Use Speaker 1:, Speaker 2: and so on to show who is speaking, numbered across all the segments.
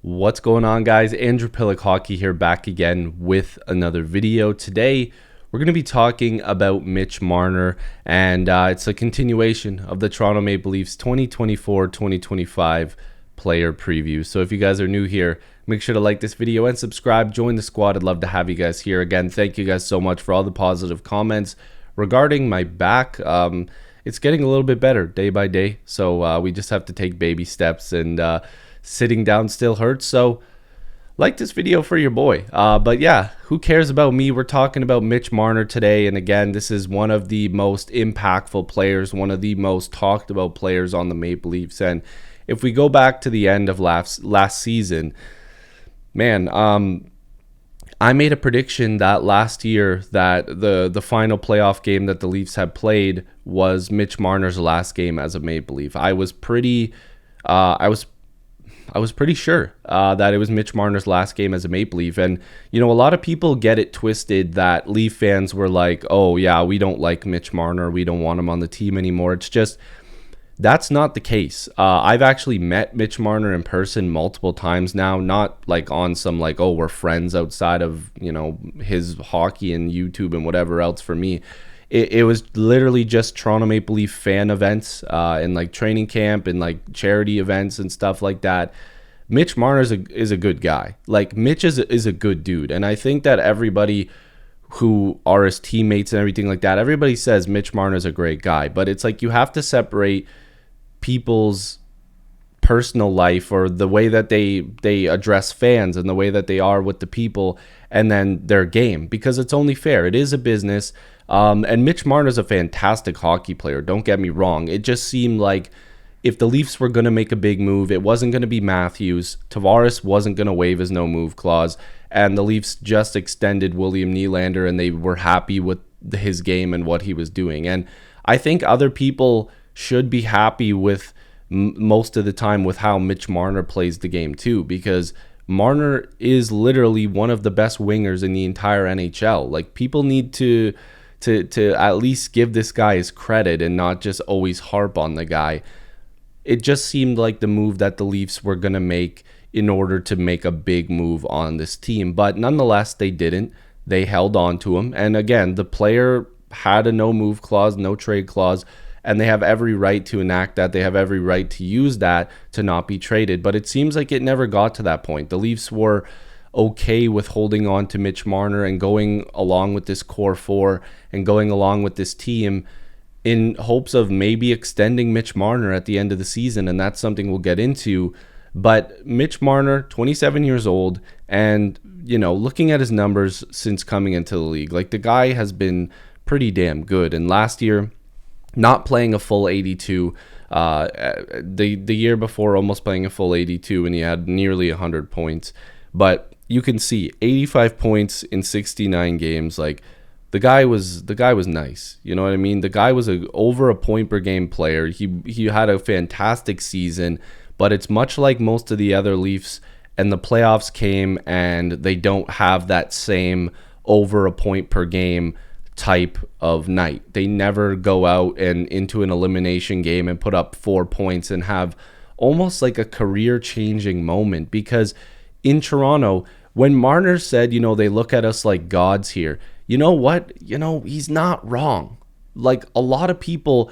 Speaker 1: What's going on, guys? Andrew Piluk Hockey here, back again with another video. Today we're going to be talking about Mitch Marner, and it's a continuation of the Toronto Maple Leafs 2024-2025 player preview. So if you guys are new here, make sure to like this video and subscribe. Join the squad. I'd love to have you guys here. Again, thank you guys so much for all the positive comments regarding my back. It's getting a little bit better day by day, so we just have to take baby steps, and sitting down still hurts. So like this video for your boy. But yeah, who cares about me? We're talking about Mitch Marner today. And again, this is one of the most impactful players, one of the most talked about players on the Maple Leafs. And if we go back to the end of last season, man, I made a prediction that last year that the final playoff game that the Leafs had played was Mitch Marner's last game as a Maple Leaf. I was pretty sure that it was Mitch Marner's last game as a Maple Leaf. And, you know, a lot of people get it twisted that Leaf fans were like, oh, yeah, we don't like Mitch Marner. We don't want him on the team anymore. It's just, that's not the case. I've actually met Mitch Marner in person multiple times now, not like on some like, oh, we're friends outside of, you know, his hockey and YouTube and whatever else for me. It was literally just Toronto Maple Leaf fan events and like training camp and like charity events and stuff like that. Mitch Marner is a good guy. Like, Mitch is a good dude. And I think that everybody who are his teammates and everything like that, everybody says Mitch Marner is a great guy. But it's like you have to separate people's personal life or the way that they address fans and the way that they are with the people and then their game, because it's only fair. It is a business. And Mitch Marner is a fantastic hockey player. Don't get me wrong. It just seemed like if the Leafs were going to make a big move, it wasn't going to be Matthews. Tavares wasn't going to waive his no-move clause. And the Leafs just extended William Nylander, and they were happy with his game and what he was doing. And I think other people should be happy with most of the time with how Mitch Marner plays the game too, because Marner is literally one of the best wingers in the entire NHL. Like, people need to at least give this guy his credit and not just always harp on the guy. It just seemed like the move that the Leafs were going to make in order to make a big move on this team. But nonetheless, they didn't. They held on to him. And again, the player had a no-move clause, no trade clause, and they have every right to enact that. They have every right to use that to not be traded. But it seems like it never got to that point. The Leafs were okay with holding on to Mitch Marner and going along with this core four and going along with this team in hopes of maybe extending Mitch Marner at the end of the season. And that's something we'll get into. But Mitch Marner, 27 years old, and, you know, looking at his numbers since coming into the league, like, the guy has been pretty damn good. And last year, not playing a full 82, the year before almost playing a full 82, and he had nearly 100 points. But you can see 85 points in 69 games. Like, the guy was nice. You know what I mean? The guy was over a point per game player. He had a fantastic season, but it's much like most of the other Leafs, and the playoffs came and they don't have that same over a point per game type of night. They never go out and into an elimination game and put up 4 points and have almost like a career-changing moment. Because in Toronto, when Marner said, you know, they look at us like gods here, you know what? You know, he's not wrong. Like, a lot of people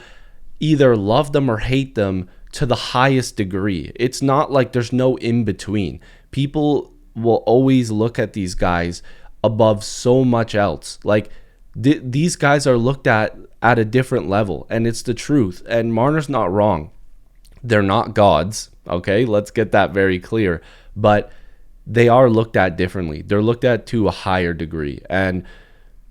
Speaker 1: either love them or hate them to the highest degree. It's not like there's no in-between. People will always look at these guys above so much else. Like, these guys are looked at a different level, and it's the truth. And Marner's not wrong. They're not gods, okay? Let's get that very clear. But they are looked at differently. They're looked at to a higher degree. And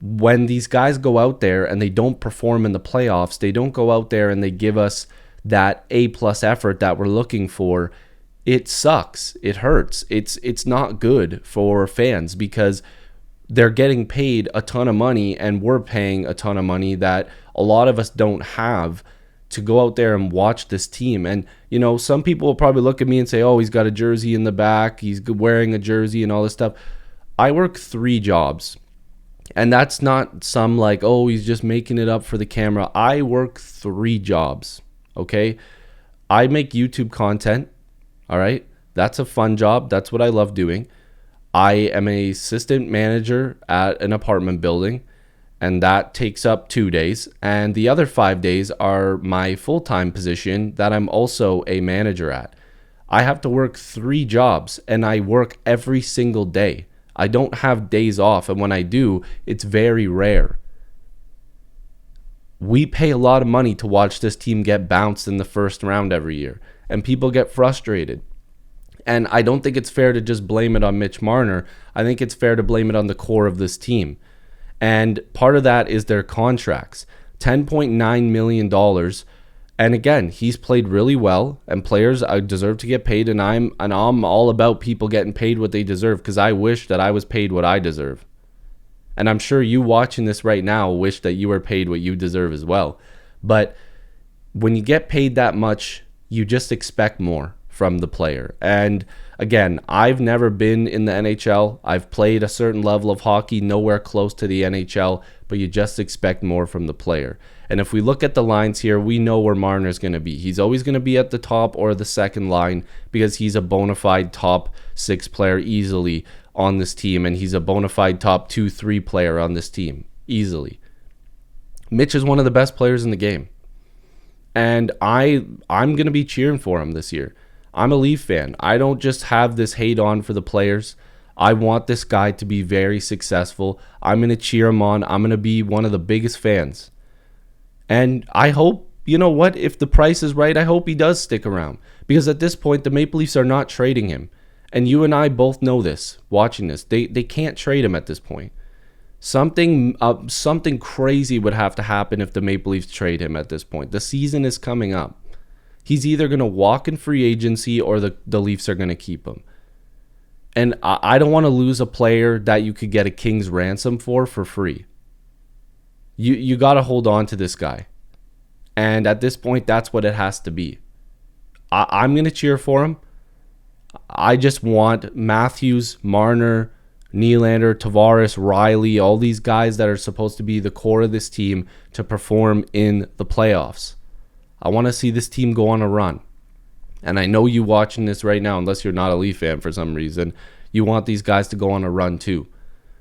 Speaker 1: when these guys go out there and they don't perform in the playoffs, they don't go out there and they give us that A+ effort that we're looking for, it sucks. It hurts. It's not good for fans, because they're getting paid a ton of money, and we're paying a ton of money that a lot of us don't have to go out there and watch this team. And, you know, some people will probably look at me and say, oh, he's got a jersey in the back, he's wearing a jersey and all this stuff. I work 3 jobs, and that's not some like, oh, he's just making it up for the camera. I work 3 jobs, okay? I make YouTube content, all right? That's a fun job. That's what I love doing. I am an assistant manager at an apartment building, and that takes up 2 days. And the other 5 days are my full-time position that I'm also a manager at. I have to work 3 jobs, and I work every single day. I don't have days off, and when I do, it's very rare. We pay a lot of money to watch this team get bounced in the first round every year, and people get frustrated. And I don't think it's fair to just blame it on Mitch Marner. I think it's fair to blame it on the core of this team. And part of that is their contracts. $10.9 million. And again, he's played really well, and players deserve to get paid, and I'm all about people getting paid what they deserve, because I wish that I was paid what I deserve. And I'm sure you watching this right now wish that you were paid what you deserve as well. But when you get paid that much, you just expect more from the player. And again, I've never been in the NHL. I've played a certain level of hockey, nowhere close to the NHL, but you just expect more from the player. And if we look at the lines here, we know where Marner's going to be. He's always going to be at the top or the second line, because he's a bona fide top 6 player easily on this team, and he's a bona fide top 2-3 player on this team easily. Mitch is one of the best players in the game, and I'm going to be cheering for him this year. I'm a Leaf fan. I don't just have this hate on for the players. I want this guy to be very successful. I'm going to cheer him on. I'm going to be one of the biggest fans. And I hope, you know what, if the price is right, I hope he does stick around. Because at this point, the Maple Leafs are not trading him. And you and I both know this, watching this. They can't trade him at this point. Something crazy would have to happen if the Maple Leafs trade him at this point. The season is coming up. He's either going to walk in free agency, or the Leafs are going to keep him. And I don't want to lose a player that you could get a king's ransom for free. You got to hold on to this guy. And at this point, that's what it has to be. I'm going to cheer for him. I just want Matthews, Marner, Nylander, Tavares, Riley, all these guys that are supposed to be the core of this team to perform in the playoffs. I want to see this team go on a run. And I know you watching this right now, unless you're not a Leaf fan for some reason, you want these guys to go on a run too.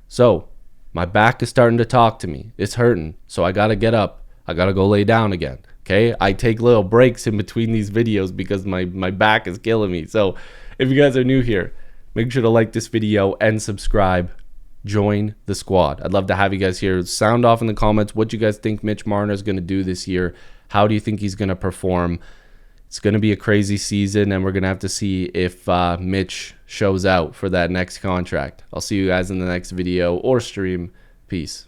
Speaker 1: So, my back is starting to talk to me. It's hurting. So I got to get up. I got to go lay down again. Okay? I take little breaks in between these videos because my back is killing me. So, if you guys are new here, make sure to like this video and subscribe. Join the squad. I'd love to have you guys here. Sound off in the comments what you guys think Mitch Marner is going to do this year. How do you think he's going to perform? It's going to be a crazy season, and we're going to have to see if Mitch shows out for that next contract. I'll see you guys in the next video or stream. Peace.